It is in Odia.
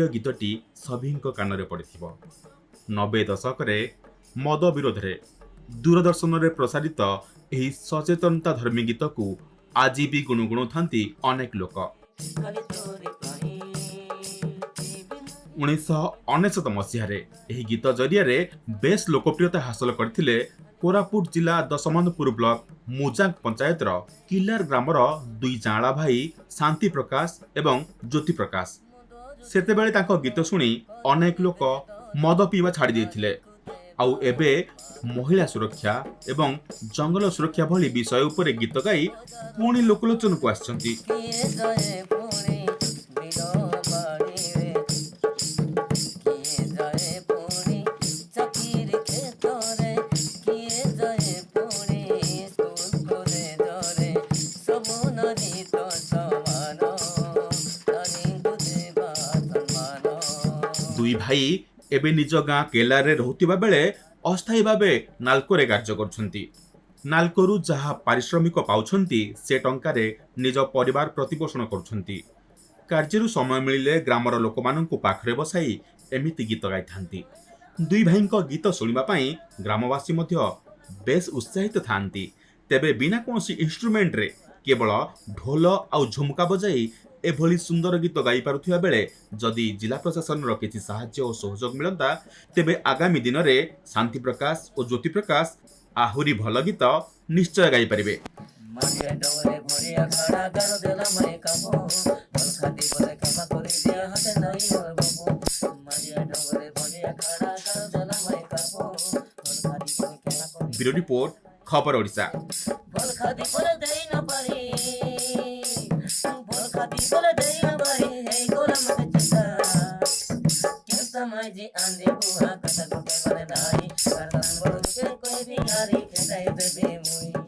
ଲୋକପ୍ରିୟ ଗୀତଟି ସଭିଙ୍କ କାନରେ ପଡ଼ିଥିବ। 90 ଦଶକରେ ମଦ ବିରୋଧରେ ଦୂରଦର୍ଶନରେ ପ୍ରସାରିତ ଏହି ସଚେତନତା ଧର୍ମୀ ଗୀତକୁ ଆଜି ବି ଗୁଣୁଗୁଣୁଥାନ୍ତି ଅନେକ ଲୋକ। 1999 ମସିହାରେ ଏହି ଗୀତ ଜରିଆରେ ବେଶ୍ ଲୋକପ୍ରିୟତା ହାସଲ କରିଥିଲେ କୋରାପୁଟ ଜିଲ୍ଲା ଦଶମନ୍ତପୁର ବ୍ଲକ ମୁଜାଙ୍ଗ ପଞ୍ଚାୟତର କିଲାର ଗ୍ରାମର ଦୁଇ ଜାଁଳା ଭାଇ ଶାନ୍ତି ପ୍ରକାଶ ଏବଂ ଜ୍ୟୋତି ପ୍ରକାଶ। ସେତେବେଳେ ତାଙ୍କ ଗୀତ ଶୁଣି ଅନେକ ଲୋକ ମଦ ପିଇବା ଛାଡ଼ି ଦେଇଥିଲେ। ଆଉ ଏବେ ମହିଳା ସୁରକ୍ଷା ଏବଂ ଜଙ୍ଗଲ ସୁରକ୍ଷା ଭଳି ବିଷୟ ଉପରେ ଗୀତ ଗାଇ ପୁଣି ଲୋକଲୋଚନକୁ ଆସିଛନ୍ତି। ଦୁଇ ଭାଇ ଏବେ ନିଜ ଗାଁ କେଲାରେ ରହୁଥିବା ବେଳେ ଅସ୍ଥାୟୀ ଭାବେ ନାଲ୍କୋରେ କାର୍ଯ୍ୟ କରୁଛନ୍ତି। ନାଲ୍କୋରୁ ଯାହା ପାରିଶ୍ରମିକ ପାଉଛନ୍ତି ସେ ଟଙ୍କାରେ ନିଜ ପରିବାର ପ୍ରତିପୋଷଣ କରୁଛନ୍ତି। କାର୍ଯ୍ୟରୁ ସମୟ ମିଳିଲେ ଗ୍ରାମର ଲୋକମାନଙ୍କୁ ପାଖରେ ବସାଇ ଏମିତି ଗୀତ ଗାଇଥାନ୍ତି। ଦୁଇ ଭାଇଙ୍କ ଗୀତ ଶୁଣିବା ପାଇଁ ଗ୍ରାମବାସୀ ମଧ୍ୟ ବେଶ୍ ଉତ୍ସାହିତ ଥାନ୍ତି। ତେବେ ବିନା କୌଣସି ଇନ୍ଷ୍ଟ୍ରୁମେଣ୍ଟରେ କେବଳ ଢୋଲ ଆଉ ଝୁମକା ବଜାଇ ଏଭଳି ସୁନ୍ଦର ଗୀତ ଗାଇପାରୁଥିବା ବେଳେ ଯଦି ଜିଲ୍ଲା ପ୍ରଶାସନର କିଛି ସାହାଯ୍ୟ ଓ ସହଯୋଗ ମିଳନ୍ତା ତେବେ ଆଗାମୀ ଦିନରେ ଶାନ୍ତି ପ୍ରକାଶ ଓ ଜ୍ୟୋତି ପ୍ରକାଶ ଆହୁରି ଭଲ ଗୀତ ନିଶ୍ଚୟ ଗାଇପାରିବେ। ब्यूरो रिपोर्ट खबर ओडिशा। समझ आंधे बुआ कथा को के बने दाई करता बोल के कोई भी यारी खेताई बेबे मुई।